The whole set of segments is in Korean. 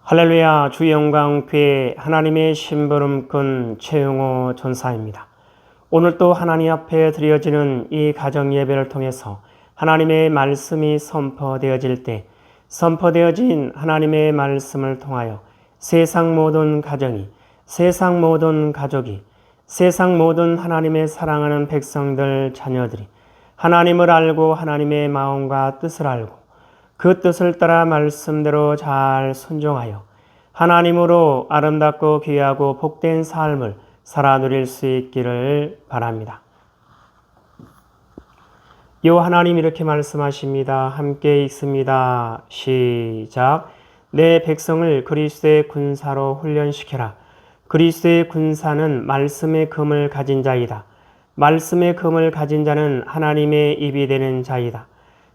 할렐루야. 주 영광 교회 하나님의 심부름꾼 최용호 전사입니다. 오늘 또 하나님 앞에 드려지는 이 가정 예배를 통해서 하나님의 말씀이 선포되어질 때 선포되어진 하나님의 말씀을 통하여 세상 모든 가정이, 세상 모든 가족이, 세상 모든 하나님의 사랑하는 백성들, 자녀들이 하나님을 알고 하나님의 마음과 뜻을 알고 그 뜻을 따라 말씀대로 잘 순종하여 하나님으로 아름답고 귀하고 복된 삶을 살아 누릴 수 있기를 바랍니다. 요 하나님 이렇게 말씀하십니다. 함께 읽습니다. 시작. 내 백성을 그리스도의 군사로 훈련시켜라. 그리스도의 군사는 말씀의 금을 가진 자이다. 말씀의 금을 가진 자는 하나님의 입이 되는 자이다.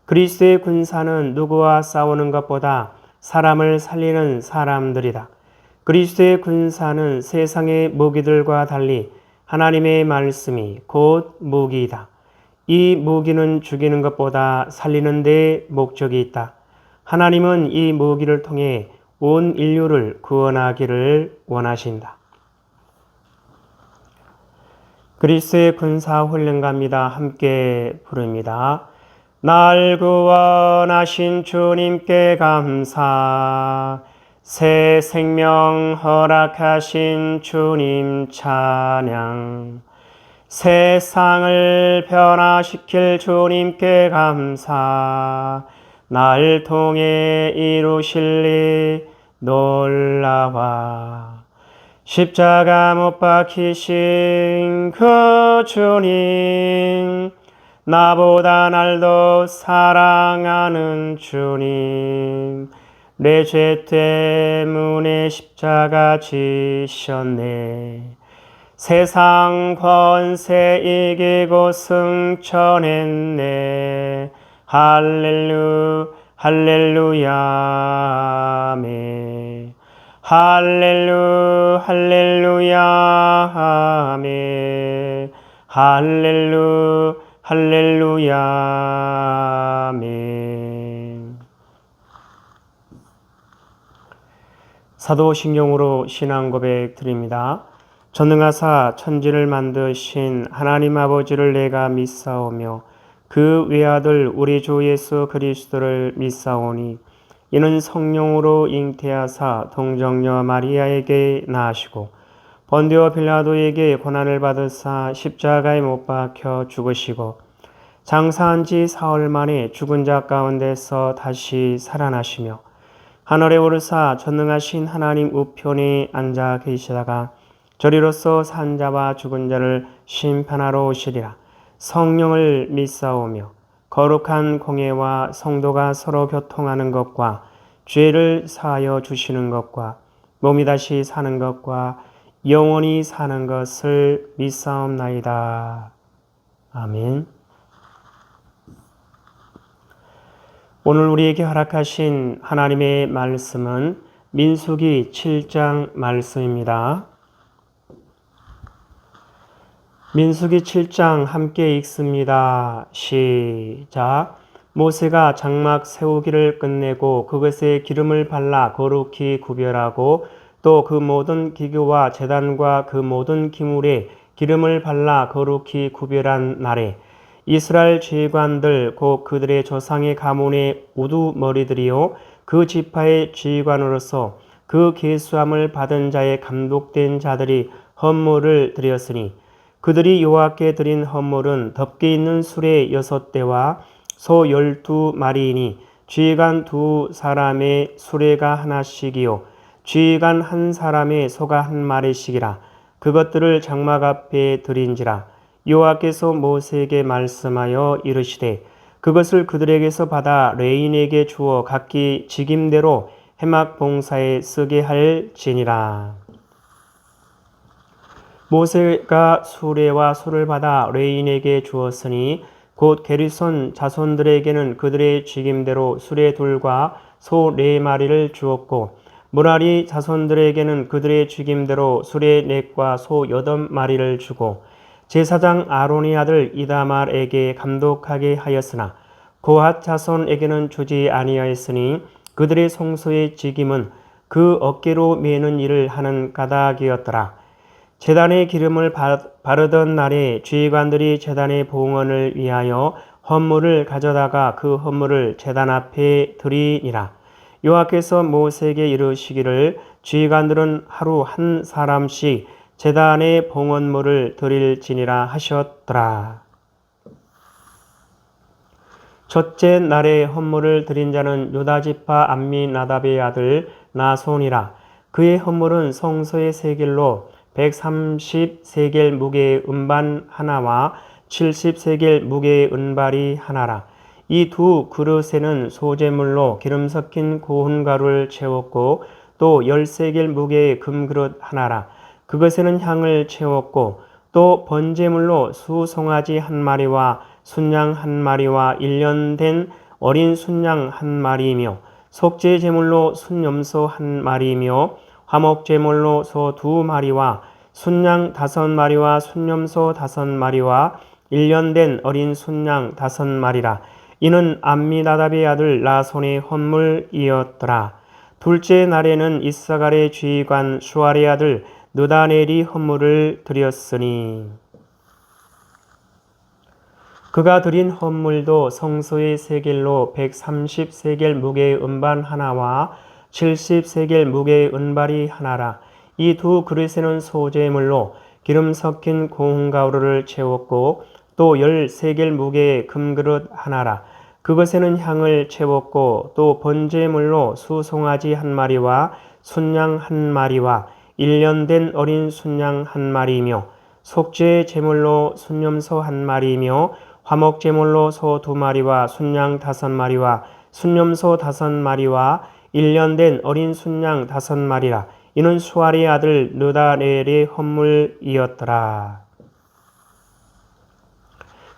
그리스도의 군사는 누구와 싸우는 것보다 사람을 살리는 사람들이다. 그리스도의 군사는 세상의 무기들과 달리 하나님의 말씀이 곧 무기이다. 이 무기는 죽이는 것보다 살리는 데 목적이 있다. 하나님은 이 무기를 통해 온 인류를 구원하기를 원하신다. 그리스도의 군사 훈련가입니다. 함께 부릅니다. 날 구원하신 주님께 감사, 새 생명 허락하신 주님 찬양, 세상을 변화시킬 주님께 감사, 날 통해 이루실 일 놀라와, 십자가 못 박히신 그 주님, 나보다 날 더 사랑하는 주님, 내 죄 때문에 십자가 지셨네. 세상 권세 이기고 승천했네. 할렐루야 아멘. 할렐루야 아멘. 할렐루야 아멘. 사도신경으로 신앙 고백 드립니다. 전능하사 천지를 만드신 하나님 아버지를 내가 믿사오며 그 외아들 우리 주 예수 그리스도를 믿사오니 이는 성령으로 잉태하사 동정녀 마리아에게 낳으시고 본디오 빌라도에게 고난을 받으사 십자가에 못 박혀 죽으시고 장사한 지 사흘 만에 죽은 자 가운데서 다시 살아나시며 하늘에 오르사 전능하신 하나님 우편에 앉아 계시다가 저리로서 산 자와 죽은 자를 심판하러 오시리라. 성령을 믿사오며 거룩한 공예와 성도가 서로 교통하는 것과 죄를 사하여 주시는 것과 몸이 다시 사는 것과 영원히 사는 것을 믿사옵나이다. 아멘. 오늘 우리에게 허락하신 하나님의 말씀은 민수기 7장 말씀입니다. 민수기 7장 함께 읽습니다. 시작. 모세가 장막 세우기를 끝내고 그것에 기름을 발라 거룩히 구별하고 또 그 모든 기교와 제단과 그 모든 기물에 기름을 발라 거룩히 구별한 날에 이스라엘 지휘관들 곧 그들의 조상의 가문의 우두머리들이요 그 지파의 지휘관으로서 그 계수함을 받은 자의 감독된 자들이 헌물을 드렸으니 그들이 여호와께 드린 헌물은 덮개 있는 수레 6대와 소 12마리이니 지휘관 2사람의 수레가 하나씩이요 지휘관 1사람의 소가 1마리씩이라. 그것들을 장막 앞에 드린지라. 여호와께서 모세에게 말씀하여 이르시되 그것을 그들에게서 받아 레인에게 주어 각기 직임대로 회막 봉사에 쓰게 할지니라. 모세가 수레와 소를 받아 레인에게 주었으니 곧 게르손 자손들에게는 그들의 직임대로 수레 2과 소 4마리를 주었고 무라리 자손들에게는 그들의 직임대로 수레 4과 소 8마리를 주고 제사장 아론의 아들 이다말에게 감독하게 하였으나 고핫 자손에게는 주지 아니하였으니 그들의 성소의 직임은 그 어깨로 메는 일을 하는 까닭이었더라. 제단의 기름을 바르던 날에 주의관들이 제단의 봉헌을 위하여 헌물을 가져다가 그 헌물을 제단 앞에 드리니라. 여호와께서 모세에게 이르시기를 주의관들은 하루 한 사람씩 제단의 봉헌물을 드릴지니라 하셨더라. 첫째 날에 헌물을 드린 자는 유다지파 암미나답의 아들 나손이라. 그의 헌물은 성소의 세겔로 130세겔 무게의 은반 하나와 70세겔 무게의 은발이 하나라. 이 두 그릇에는 소재물로 기름 섞인 고운 가루를 채웠고 또 10세겔 무게의 금그릇 하나라. 그것에는 향을 채웠고 또 번제물로 수송아지 한 마리와 순양 한 마리와 1년 된 어린 순양 한 마리이며 속죄 제물로 순염소 한 마리이며 화목 제물로 소 2마리와 순양 5마리와 순염소 5마리와 1년 된 어린 순양 5마리라. 이는 암미나답의 아들 나손의 헌물이었더라. 둘째 날에는 이사갈의 주의관 수알의 아들 느다넬이 헌물을 드렸으니 그가 드린 헌물도 성소의 세겔로 130세겔 무게의 은반 하나와 70세겔 무게의 은발이 하나라. 이 두 그릇에는 소재물로 기름 섞인 고운 가루를 채웠고 또 10세겔 무게의 금그릇 하나라. 그것에는 향을 채웠고 또 번제물로 수송아지 한 마리와 순양 한 마리와 1년 된 어린 순양 한 마리이며 속죄 제물로 순염소 한 마리이며 화목 제물로 소 2마리와 순양 5마리와 순염소 5마리와 1년 된 어린 순양 5마리라. 이는 수알의 아들 느다넬의 헌물이었더라.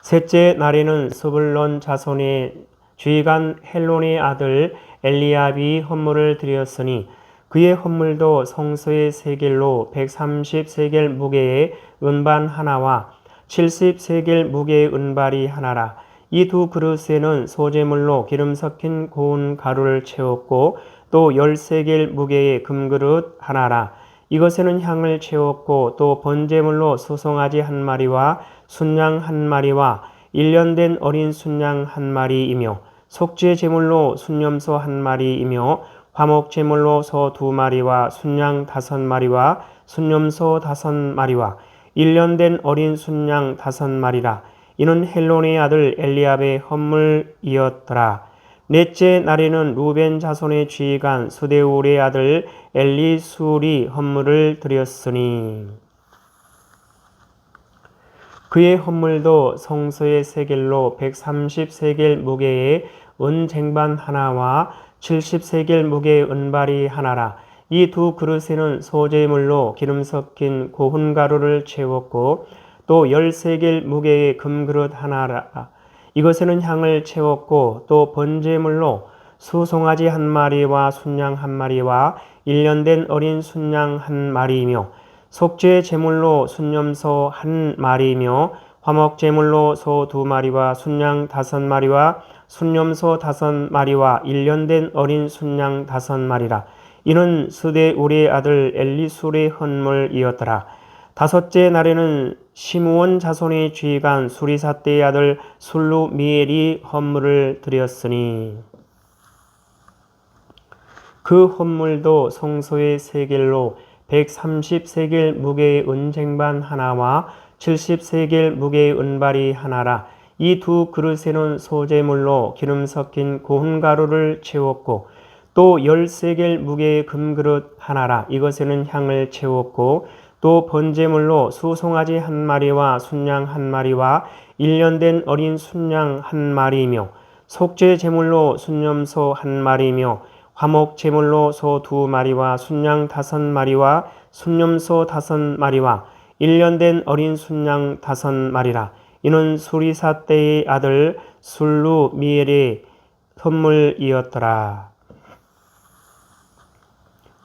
셋째 날에는 스불론 자손의 주의관 헬론의 아들 엘리압이 헌물을 드렸으니 그의 헌물도 성소의 세겔로 130세겔 무게의 은반 하나와 70세겔 무게의 은발이 하나라. 이 두 그릇에는 소재물로 기름 섞인 고운 가루를 채웠고 또 10세겔 무게의 금그릇 하나라. 이것에는 향을 채웠고 또 번제물로 수송아지 한 마리와 순양 한 마리와 1년 된 어린 순양 한 마리이며 속죄 제물로 순염소 한 마리이며 화목 제물로 소 2마리와 순양 5마리와 순염소 5마리와 1년 된 어린 순양 5마리라. 이는 헬론의 아들 엘리압의 헌물이었더라. 넷째 날에는 루벤 자손의 주의관 스데울의 아들 엘리술이 헌물을 드렸으니 그의 헌물도 성소의 세겔로 130세겔 무게의 은쟁반 하나와 70세겔 무게의 은발이 하나라. 이 두 그릇에는 소재물로 기름 섞인 고운 가루를 채웠고 또 10세겔 무게의 금그릇 하나라. 이것에는 향을 채웠고 또 번제물로 수송아지 한 마리와 순양 한 마리와 1년 된 어린 순양 한 마리이며 속죄 제물로 순염소 한 마리이며 화목 제물로 소 2마리와 순양 5마리와 순염소 5마리와 1년 된 어린 순양 5마리라. 이는 스데울의 아들 엘리술의 헌물이었더라. 다섯째 날에는 시므온 자손의 주의관 수리사대의 아들 술루미엘이 헌물을 드렸으니 그 헌물도 성소의 세겔로 130세겔 무게의 은쟁반 하나와 70세겔 무게의 은발이 하나라. 이 두 그릇에는 소재물로 기름 섞인 고운 가루를 채웠고 또 10세겔 무게의 금그릇 하나라. 이것에는 향을 채웠고 또 번제물로 수송아지 한 마리와 순양 한 마리와 1년 된 어린 순양 한 마리이며 속죄 제물로 순염소 한 마리이며 화목 제물로 소 2마리와 순양 5마리와 순염소 5마리와 1년 된 어린 순양 5마리라. 이는 수리사대의 아들 술루미엘의 선물이었더라.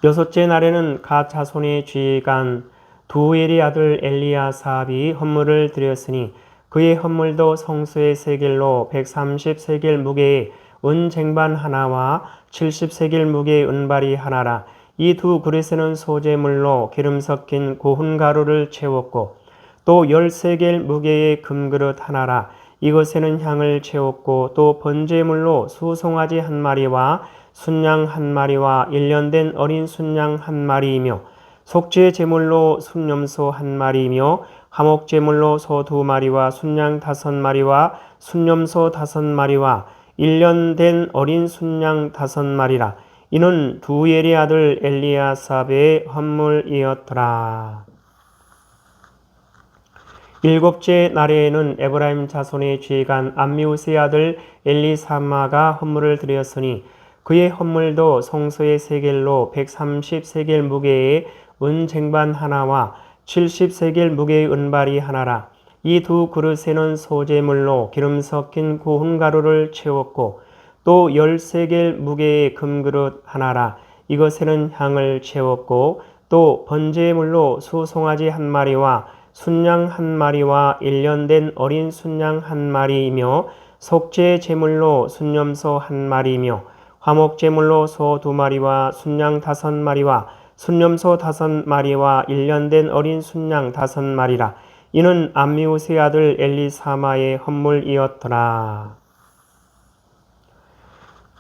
여섯째 날에는 갓 자손의 주의관 두엘의 아들 엘리야삽이 헌물을 드렸으니 그의 헌물도 성소의 세겔로 130세겔 무게의 은쟁반 하나와 70세겔 무게의 은발이 하나라. 이 두 그릇에는 소재물로 기름 섞인 고운 가루를 채웠고 또 13개의 무게의 금그릇 하나라 이것에는 향을 채웠고 또 번제물로 수송아지 한 마리와 순양 한 마리와 1년 된 어린 순양 한 마리이며 속죄 제물로 순염소 한 마리이며 화목 제물로 소 2마리와 순양 5마리와 순염소 5마리와 1년 된 어린 순양 5마리라. 이는 두엘의 아들 엘리아삽의 헌물이었더라. 일곱째 날에는 에브라임 자손의 지휘관 암미우스의 아들 엘리사마가 헌물을 드렸으니 그의 헌물도 성소의 세겔로 130세겔 무게의 은 쟁반 하나와 70세겔 무게의 은발이 하나라. 이 두 그릇에는 소재물로 기름 섞인 고운 가루를 채웠고 또 13개의 무게의 금그릇 하나라. 이것에는 향을 채웠고 또 번제물로 수송아지 한 마리와 순양 한 마리와 1년 된 어린 순양 한 마리이며 속죄 제물로 순염소 한 마리이며 화목 제물로 소 2마리와 순양 5마리와 순염소 5마리와 1년 된 어린 순양 5마리라. 이는 암미우스의 아들 엘리사마의 헌물이었더라.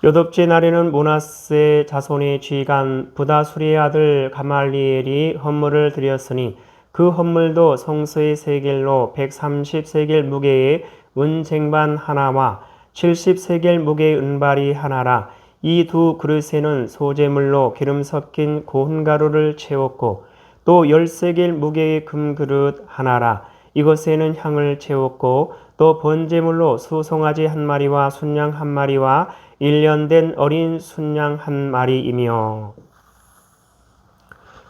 여덟째 날에는 므낫세 자손의 지휘관 부다수리의 아들 가말리엘이 헌물을 드렸으니 그 헌물도 성소의 세겔로 130세겔 무게의 은 쟁반 하나와 70세겔 무게의 은발이 하나라. 이 두 그릇에는 소재물로 기름 섞인 고운 가루를 채웠고 또 13개의 무게의 금그릇 하나라. 이것에는 향을 채웠고 또 번제물로 수송아지 한 마리와 순양 한 마리와 1년 된 어린 순양 한 마리이며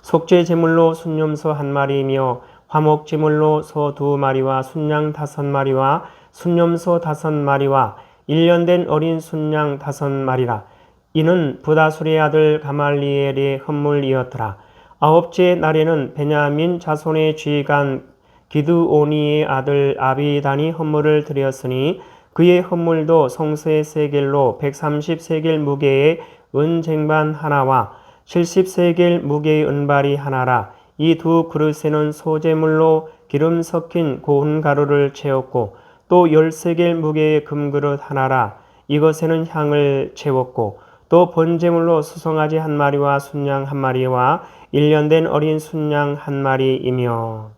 속죄 제물로 순염소 한 마리이며 화목 제물로 소 2마리와 순양 5마리와 순염소 5마리와 1년 된 어린 순양 5마리라. 이는 부다수리의 아들 가말리엘의 헌물이었더라. 아홉째 날에는 베냐민 자손의 지휘관 기드오니의 아들 아비단이 헌물을 드렸으니 그의 헌물도 성소의 세겔로 130세겔 무게의 은 쟁반 하나와 70세겔 무게의 은발이 하나라. 이 두 그릇에는 소재물로 기름 섞인 고운 가루를 채웠고 또 13개의 무게의 금그릇 하나라. 이것에는 향을 채웠고 또 번제물로 수송아지 한 마리와 순양 한 마리와 1년 된 어린 순양 한 마리이며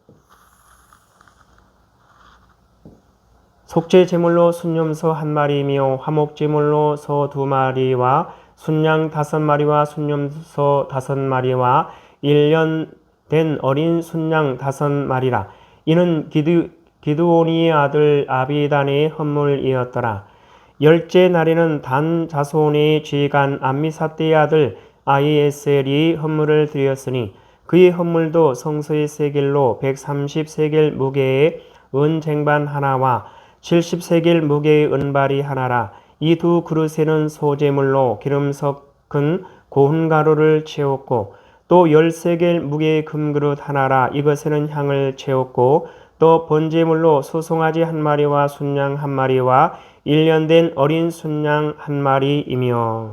속죄 제물로 순염소 한 마리이며 화목 제물로 소 2마리와 순양 5마리와 순염소 5마리와 1년 된 어린 순양 5마리라. 이는 기드오니의 아들 아비단의 헌물이었더라. 열째 날에는 단 자손의 지휘관 암미사대의 아들 아이에셀이 헌물을 드렸으니 그의 헌물도 성소의 세겔로 130세겔 무게의 은 쟁반 하나와 70세겔 무게의 은발이 하나라. 이 두 그릇에는 소재물로 기름 섞은 고운 가루를 채웠고 또 13개의 무게의 금그릇 하나라. 이것에는 향을 채웠고 또 번제물로 수송아지 한 마리와 순양 한 마리와 1년 된 어린 순양 한 마리이며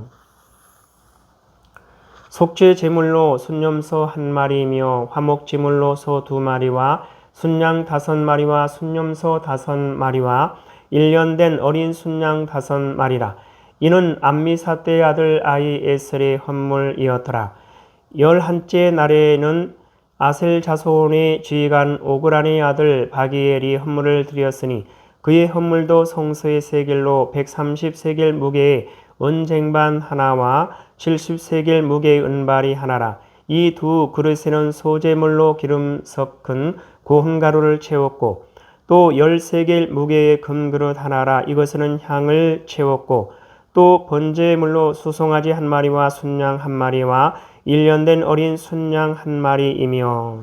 속죄 제물로 순염소 한 마리이며 화목 제물로 소 2마리와 순양 5마리와 순염소 5마리와 1년 된 어린 순양 5마리라. 이는 암미사대의 아들 아이에셀의 헌물이었더라. 11째 날에는 아셀 자손의 지휘관 오그란의 아들 바기엘이 헌물을 드렸으니 그의 헌물도 성소의 세겔로 130세겔 무게의 은 쟁반 하나와 70세겔 무게의 은발이 하나라. 이 두 그릇에는 소재물로 기름 섞은 고운 가루를 채웠고 또 13개의 무게의 금그릇 하나라. 이것에는 향을 채웠고 또 번제물로 수송아지 한 마리와 순양 한 마리와 1년 된 어린 순양 한 마리이며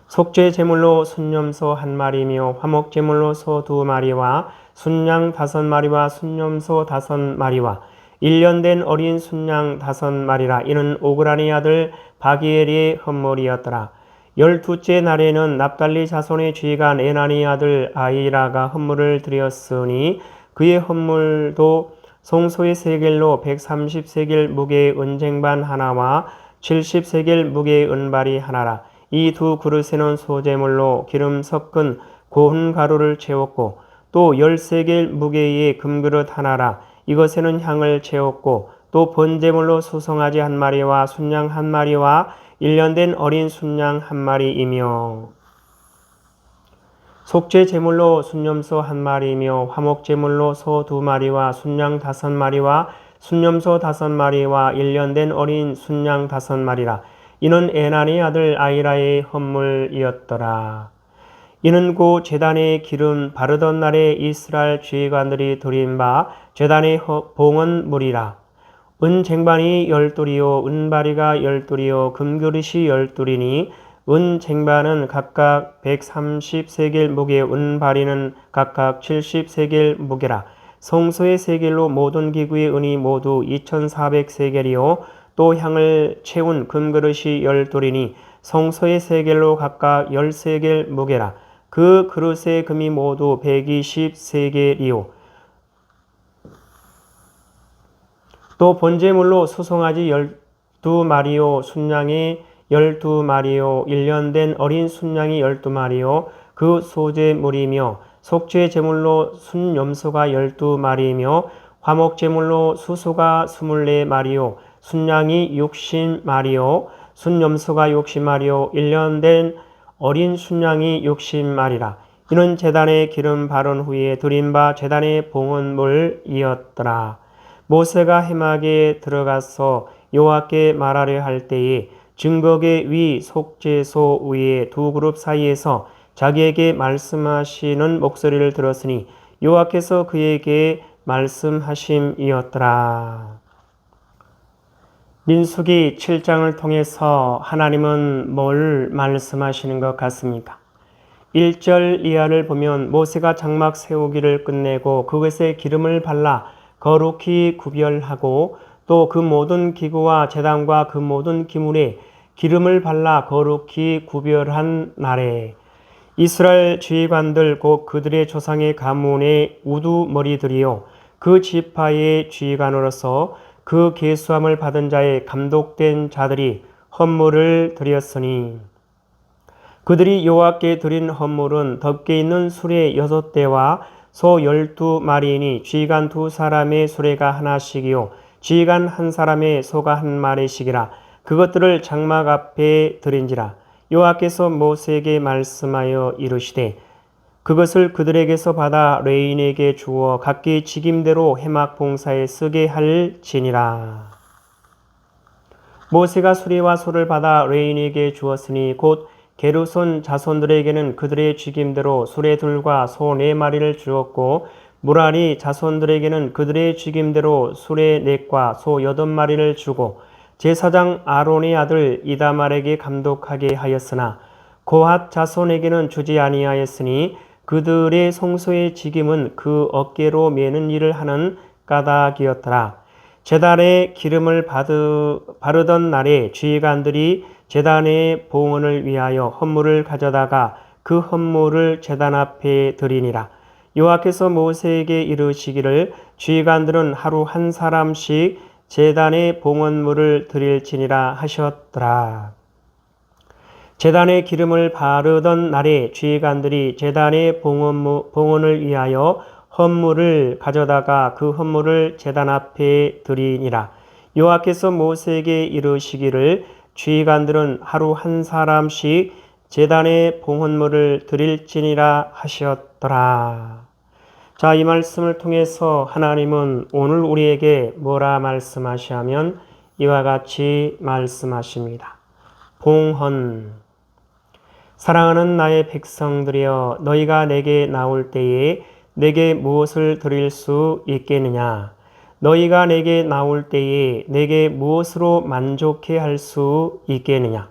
속죄 제물로 순염소 한 마리이며 화목 제물로 소 2마리와 순양 5마리와 순염소 5마리와 1년 된 어린 순양 5마리라. 이는 오그라니 아들 바기엘의 헌물이었더라. 12째 날에는 납달리 자손의 지휘관 에나니 아들 아이라가 헌물을 드렸으니 그의 헌물도 송소의 세겔로 130세겔 무게의 은쟁반 하나와 70세겔 무게의 은발이 하나라. 이 두 그릇에는 소재물로 기름 섞은 고운 가루를 채웠고 또 10세겔 무게의 금그릇 하나라. 이것에는 향을 채웠고 또 번제물로 수송아지 한 마리와 순양 한 마리와 1년 된 어린 순양 한 마리이며 속죄 제물로 순염소 한 마리이며 화목 제물로 소 2마리와 순양 5마리와 순염소 5마리와 1년 된 어린 순양 5마리라. 이는 에난의 아들 아이라의 헌물이었더라. 이는 고 제단의 기름 바르던 날에 이스라엘 지휘관들이 드린 바 제단의 봉헌물이라. 은쟁반이 12이요 은바리가 12이요 금그릇이 12이니 은쟁반은 각각 130세겔 무게, 은바리는 각각 70세겔 무게라. 성소의 세겔로 모든 기구의 은이 모두 2400세겔이요 또 향을 채운 금그릇이 12이니 성소의 세겔로 각각 10세겔 무게라. 그 그릇의 금이 모두 120세겔이요 또 번제물로 수송아지 12마리요 순양이 12마리요 1년 된 어린 순양이 12마리요 그 소제물이며 속죄 제물로 순염소가 12마리이며 화목 제물로 수소가 24마리요 순양이 60마리요 순염소가 60마리요 1년 된 어린 순양이 60마리라. 이는 제단의 기름 바른 후에 드린 바 제단의 봉헌물이었더라. 모세가 회막에 들어가서 여호와께 말하려 할 때에 증거계 위 속죄소 위에 두 그룹 사이에서 자기에게 말씀하시는 목소리를 들었으니 여호와께서 그에게 말씀하심이었더라. 민수기 7장을 통해서 하나님은 뭘 말씀하시는 것 같습니까? 1절 이하를 보면 모세가 장막 세우기를 끝내고 그것에 기름을 발라 거룩히 구별하고 또 그 모든 기구와 제단과 그 모든 기물에 기름을 발라 거룩히 구별한 날에 이스라엘 지휘관들 곧 그들의 조상의 가문의 우두머리들이요 그 지파의 지휘관으로서 그 계수함을 받은 자의 감독된 자들이 헌물을 드렸으니 그들이 여호와께 드린 헌물은 덮개 있는 수레 6대와 소 12마리이니 지휘관 2사람의 수레가 하나씩이요 지휘관 1사람의 소가 1마리씩이라. 그것들을 장막 앞에 드린지라. 여호와께서 모세에게 말씀하여 이르시되 그것을 그들에게서 받아 레인에게 주어 각기 직임대로 회막 봉사에 쓰게 할지니라. 모세가 수레와 소를 받아 레인에게 주었으니 곧 게르손 자손들에게는 그들의 직임대로 수레 2과 소 4마리를 주었고 무라리 자손들에게는 그들의 직임대로 수레 4과 소 8마리를 주고 제사장 아론의 아들 이다말에게 감독하게 하였으나 고핫 자손에게는 주지 아니하였으니 그들의 성소의 직임은 그 어깨로 매는 일을 하는 까닭이었더라. 제단에 기름을 바르던 날에 지휘관들이 제단의 봉헌을 위하여 헌물을 가져다가 그 헌물을 제단 앞에 드리니라. 여호와께서 모세에게 이르시기를 지휘관들은 하루 1사람씩 제단의 봉헌물을 드릴지니라 하셨더라. 제단에 기름을 바르던 날에 지휘관들이 제단의 봉헌을 위하여 헌물을 가져다가 그 헌물을 제단 앞에 드리니라. 여호와께서 모세에게 이르시기를 지휘관들은 하루 1사람씩 제단의 봉헌물을 드릴지니라 하셨더라. 자, 이 말씀을 통해서 하나님은 오늘 우리에게 뭐라 말씀하시냐면 이와 같이 말씀하십니다. 봉헌. 사랑하는 나의 백성들이여 너희가 내게 나올 때에 내게 무엇을 드릴 수 있겠느냐? 너희가 내게 나올 때에 내게 무엇으로 만족해 할 수 있겠느냐?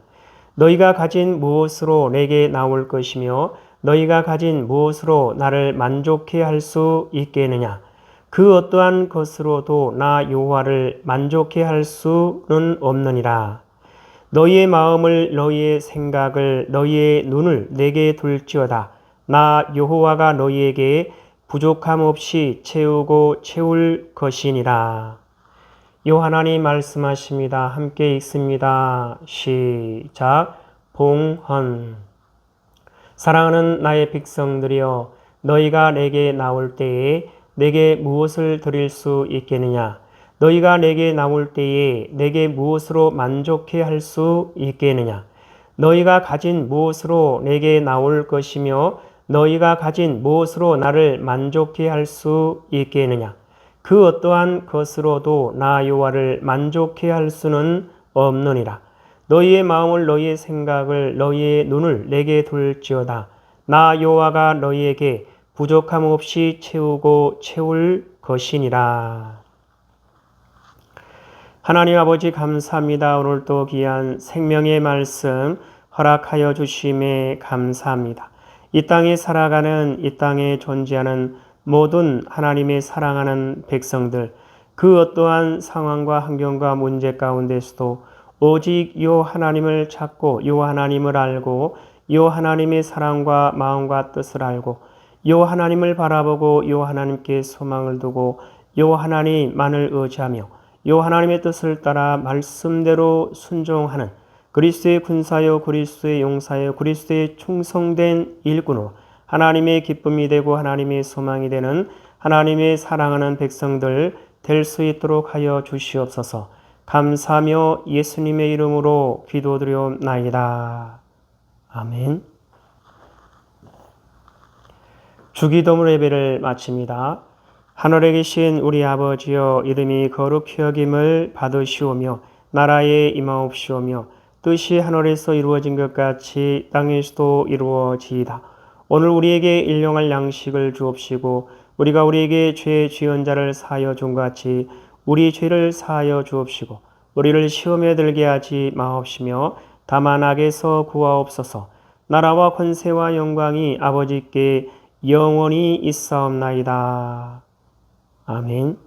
너희가 가진 무엇으로 내게 나올 것이며 너희가 가진 무엇으로 나를 만족해 할 수 있겠느냐? 그 어떠한 것으로도 나 여호와를 만족해 할 수는 없느니라. 너희의 마음을 너희의 생각을 너희의 눈을 내게 둘지어다. 나 여호와가 너희에게 부족함 없이 채우고 채울 것이니라. 요 하나님 말씀하십니다. 함께 읽습니다. 시작. 봉헌. 사랑하는 나의 백성들이여, 너희가 내게 나올 때에 내게 무엇을 드릴 수 있겠느냐? 너희가 내게 나올 때에 내게 무엇으로 만족해 할 수 있겠느냐? 너희가 가진 무엇으로 내게 나올 것이며 너희가 가진 무엇으로 나를 만족해 할 수 있겠느냐? 그 어떠한 것으로도 나 여호와를 만족해 할 수는 없느니라. 너희의 마음을 너희의 생각을 너희의 눈을 내게 둘지어다. 나 여호와가 너희에게 부족함 없이 채우고 채울 것이니라. 하나님 아버지 감사합니다. 오늘도 귀한 생명의 말씀 허락하여 주심에 감사합니다. 이 땅에 살아가는, 이 땅에 존재하는 모든 하나님의 사랑하는 백성들, 그 어떠한 상황과 환경과 문제 가운데서도 오직 요 하나님을 찾고 요 하나님을 알고 요 하나님의 사랑과 마음과 뜻을 알고 요 하나님을 바라보고 요 하나님께 소망을 두고 요 하나님만을 의지하며 요 하나님의 뜻을 따라 말씀대로 순종하는 그리스도의 군사요, 그리스도의 용사요, 그리스도의 충성된 일꾼으로 하나님의 기쁨이 되고 하나님의 소망이 되는 하나님의 사랑하는 백성들 될 수 있도록 하여 주시옵소서. 감사하며 예수님의 이름으로 기도드리옵나이다. 아멘. 주기도문 예배를 마칩니다. 하늘에 계신 우리 아버지여, 이름이 거룩히 여김을 받으시오며 나라에 임하옵시오며 뜻이 하늘에서 이루어진 것 같이 땅에서도 이루어지이다. 오늘 우리에게 일용할 양식을 주옵시고 우리가 우리에게 죄 지은 자를 사하여 준 것 같이 우리 죄를 사하여 주옵시고 우리를 시험에 들게 하지 마옵시며 다만 악에서 구하옵소서. 나라와 권세와 영광이 아버지께 영원히 있사옵나이다. 아멘.